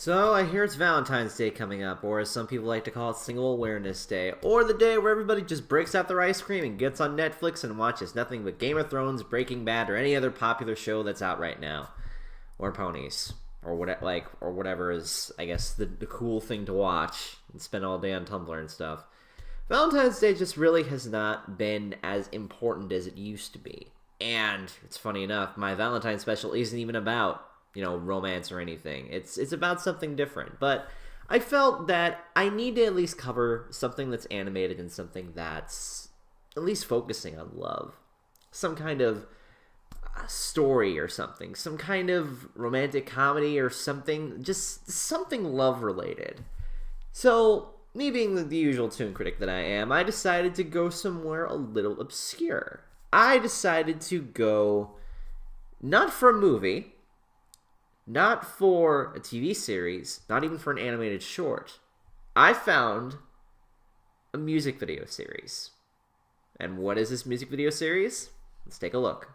So I hear it's Valentine's Day coming up, or as some people like to call it, Single Awareness Day, or the day where everybody just breaks out their ice cream and gets on Netflix and watches nothing but Game of Thrones, Breaking Bad, or any other popular show that's out right now, or ponies, or whatever is, I guess, the cool thing to watch and spend all day on Tumblr and stuff. Valentine's Day just really has not been as important as it used to be, and it's funny enough, my Valentine's special isn't even about romance or anything. It's about something different. But I felt that I need to at least cover something that's animated and something that's at least focusing on love. Some kind of story or something. Some kind of romantic comedy or something. Just something love related. So, me being the usual Toon critic that I am, I decided to go somewhere a little obscure. I decided to go not for a movie, not for a TV series, not even for an animated short. I found a music video series. And what is this music video series? Let's take a look.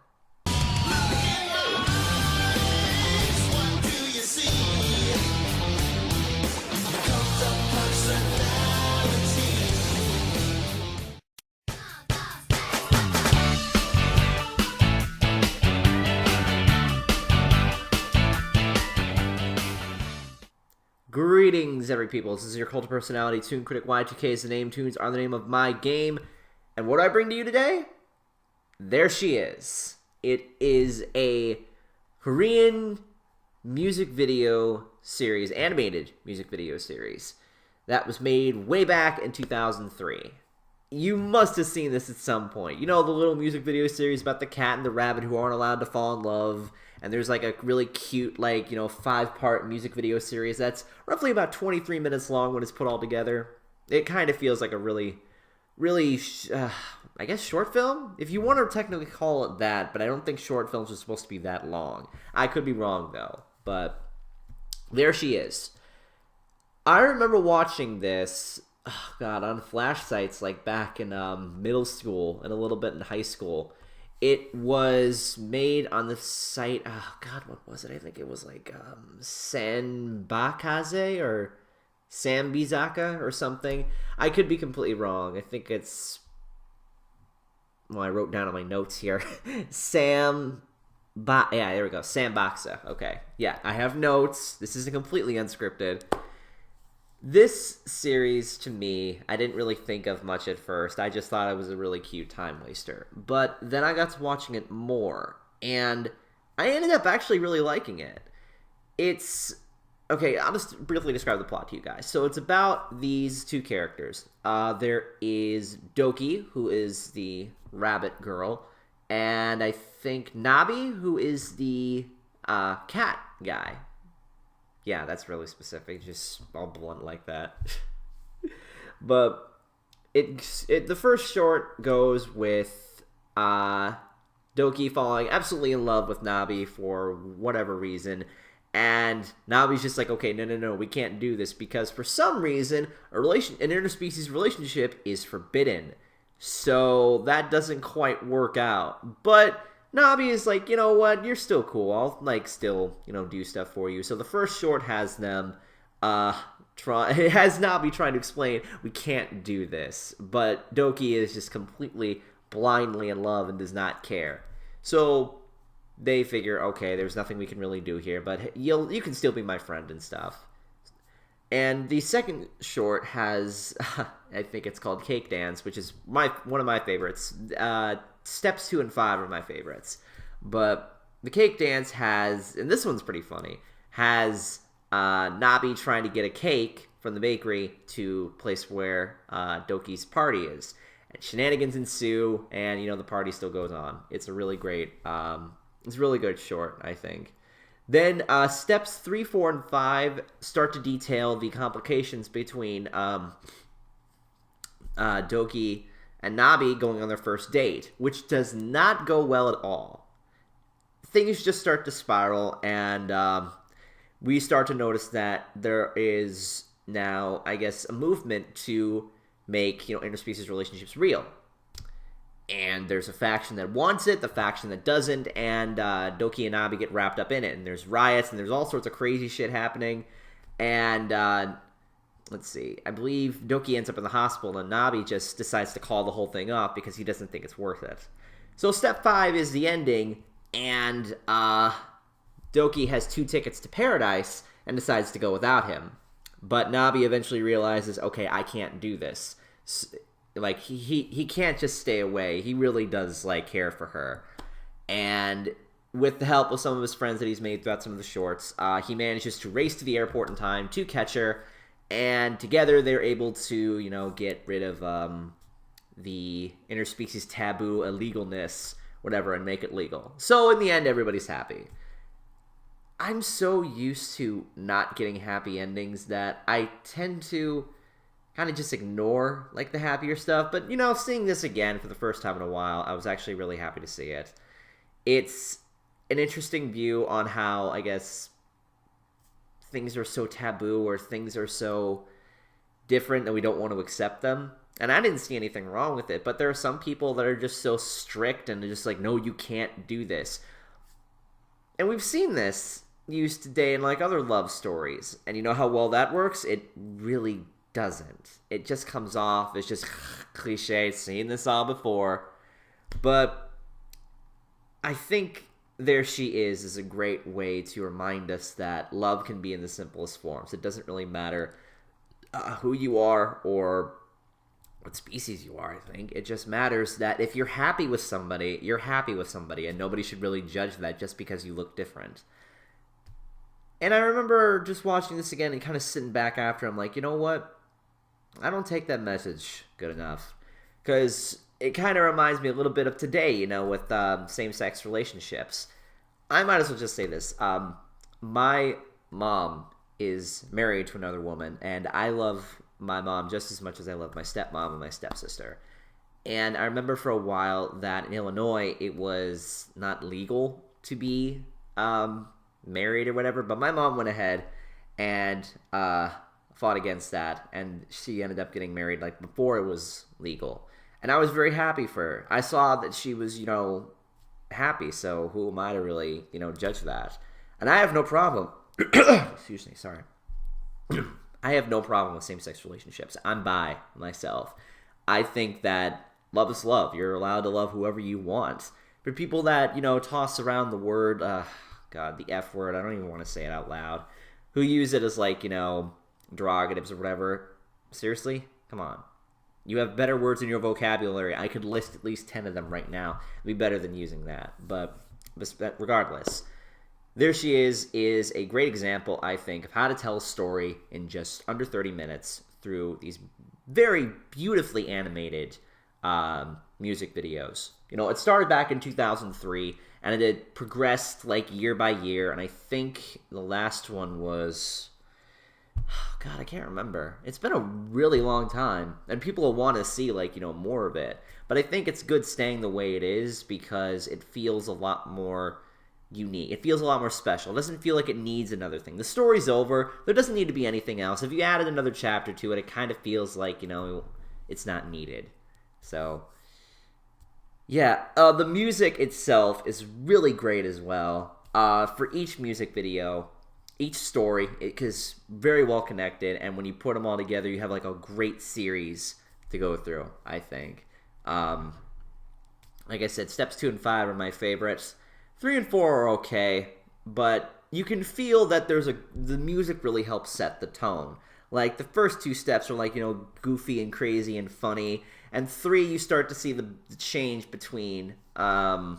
Greetings, every people. This is your cult of personality, ToonKriticY2K's. The name Toons are the name of my game. And what do I bring to you today? There she is. It is a Korean music video series, animated music video series, that was made way back in 2003. You must have seen this at some point. You know, the little music video series about the cat and the rabbit who aren't allowed to fall in love. And there's like a really cute, 5-part music video series that's roughly about 23 minutes long when it's put all together. It kind of feels like a really, I guess, short film? If you want to technically call it that, but I don't think short films are supposed to be that long. I could be wrong, though. But there she is. I remember watching this, on flash sites like back in middle school and a little bit in high school. It was made on the site, what was it? I think it was like Sanbakaze or Sambizaka or something. I could be completely wrong. I think it's, I wrote down on my notes here. Yeah, there we go. Sambaksa. Okay. Yeah, I have notes. This isn't completely unscripted. This series, to me, I didn't really think of much at first. I just thought it was a really cute time waster. But then I got to watching it more, and I ended up actually really liking it. Okay, I'll just briefly describe the plot to you guys. So it's about these two characters. There is Doki, who is the rabbit girl, and I think Nabi, who is the cat guy. Yeah, that's really specific, just all blunt like that. But the first short goes with Doki falling absolutely in love with Nabi for whatever reason. And Nabi's just like, okay, no, we can't do this because for some reason an interspecies relationship is forbidden. So that doesn't quite work out. But Nabi is like, you know what, you're still cool. I'll, still, do stuff for you. So the first short has them, it has Nabi trying to explain, we can't do this. But Doki is just completely blindly in love and does not care. So they figure, okay, there's nothing we can really do here, but you can still be my friend and stuff. And the second short has, I think it's called Cake Dance, which is one of my favorites. Steps 2 and 5 are my favorites. But the Cake Dance has, and this one's pretty funny, has Nabi trying to get a cake from the bakery to place where Doki's party is. And shenanigans ensue, and, the party still goes on. It's a really great, it's a really good short, I think. Then steps 3, 4, and 5 start to detail the complications between Doki and Nabi going on their first date, which does not go well at all. Things just start to spiral, and we start to notice that there is now, I guess, a movement to make, interspecies relationships real. And there's a faction that wants it, the faction that doesn't, and Doki and Nabi get wrapped up in it. And there's riots, and there's all sorts of crazy shit happening. And let's see, I believe Doki ends up in the hospital, and Nabi just decides to call the whole thing off because he doesn't think it's worth it. So step 5 is the ending, and Doki has 2 tickets to paradise and decides to go without him. But Nabi eventually realizes, okay, I can't do this. Like, he can't just stay away. He really does, like, care for her. And with the help of some of his friends that he's made throughout some of the shorts, he manages to race to the airport in time to catch her. And together they're able to, you know, get rid of the interspecies taboo, illegalness, whatever, and make it legal. So in the end, everybody's happy. I'm so used to not getting happy endings that I tend to kind of just ignore, like, the happier stuff. But, you know, seeing this again for the first time in a while, I was actually really happy to see it. It's an interesting view on how, I guess, things are so taboo or things are so different that we don't want to accept them. And I didn't see anything wrong with it, but there are some people that are just so strict and they're just like, no, you can't do this. And we've seen this used today in, like, other love stories. And you know how well that works? It really doesn't. It just comes off, it's just cliche, seen this all before. But I think There She Is a great way to remind us that love can be in the simplest forms. It doesn't really matter who you are or what species you are, I think. It just matters that if you're happy with somebody, you're happy with somebody, and nobody should really judge that just because you look different. And I remember just watching this again and kind of sitting back after, I'm like, you know what? I don't take that message good enough. Because it kind of reminds me a little bit of today, you know, with same-sex relationships. I might as well just say this. My mom is married to another woman, and I love my mom just as much as I love my stepmom and my stepsister. And I remember for a while that in Illinois, it was not legal to be married or whatever, but my mom went ahead and fought against that, and she ended up getting married, like, before it was legal. And I was very happy for her. I saw that she was, you know, happy, so who am I to really, you know, judge that? And I have no problem. Excuse me, sorry. I have no problem with same-sex relationships. I'm bi myself. I think that love is love. You're allowed to love whoever you want. For people that, you know, toss around the word, God, the F word, I don't even want to say it out loud, who use it as, like, you know, derogatives or whatever. Seriously? Come on. You have better words in your vocabulary. I could list at least 10 of them right now. It'd be better than using that. But regardless, There She Is a great example, I think, of how to tell a story in just under 30 minutes through these very beautifully animated music videos. You know, it started back in 2003, and it had progressed, like, year by year, and I think the last one was... Oh, God, I can't remember. It's been a really long time, and people will want to see, like, you know, more of it. But I think it's good staying the way it is because it feels a lot more unique. It feels a lot more special. It doesn't feel like it needs another thing. The story's over. There doesn't need to be anything else. If you added another chapter to it, it kind of feels like, you know, it's not needed. So, yeah. The music itself is really great as well. For each music video... Each story is very well connected, and when you put them all together, you have, like, a great series to go through, I think. Like I said, steps 2 and 5 are my favorites. 3 and 4 are okay, but you can feel that the music really helps set the tone. Like, the first 2 steps are, like, you know, goofy and crazy and funny, and 3, you start to see the change between, I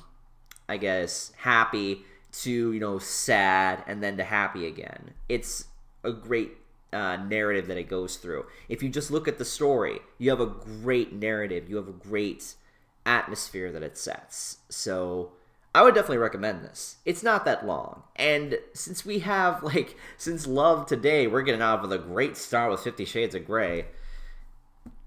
guess, happy to, you know, sad, and then to happy again. It's a great narrative that it goes through. If you just look at the story, you have a great narrative. You have a great atmosphere that it sets. So I would definitely recommend this. It's not that long. And since we have, like, since Love Today, we're getting out of a great start with 50 Shades of Grey.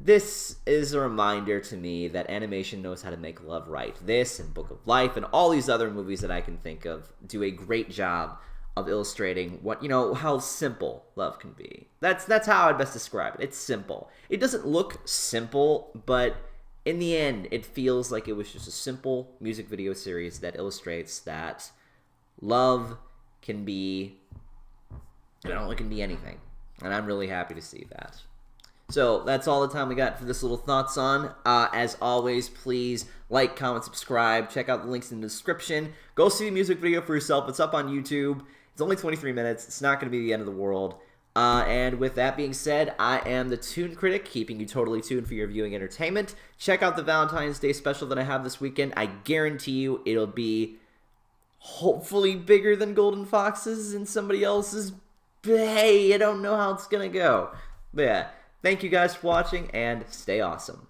This is a reminder to me that animation knows how to make love right. This and Book of Life and all these other movies that I can think of do a great job of illustrating what, you know, how simple love can be. That's how I'd best describe it. It's simple. It doesn't look simple, but in the end, it feels like it was just a simple music video series that illustrates that love can be I don't look into anything. And I'm really happy to see that. So that's all the time we got for this little thoughts on. As always, please like, comment, subscribe. Check out the links in the description. Go see the music video for yourself. It's up on YouTube. It's only 23 minutes. It's not going to be the end of the world. And with that being said, I am the Toon Critic, keeping you totally tuned for your viewing entertainment. Check out the Valentine's Day special that I have this weekend. I guarantee you it'll be hopefully bigger than Golden Fox's and somebody else's. But hey, I don't know how it's going to go. But yeah. Thank you guys for watching, and stay awesome.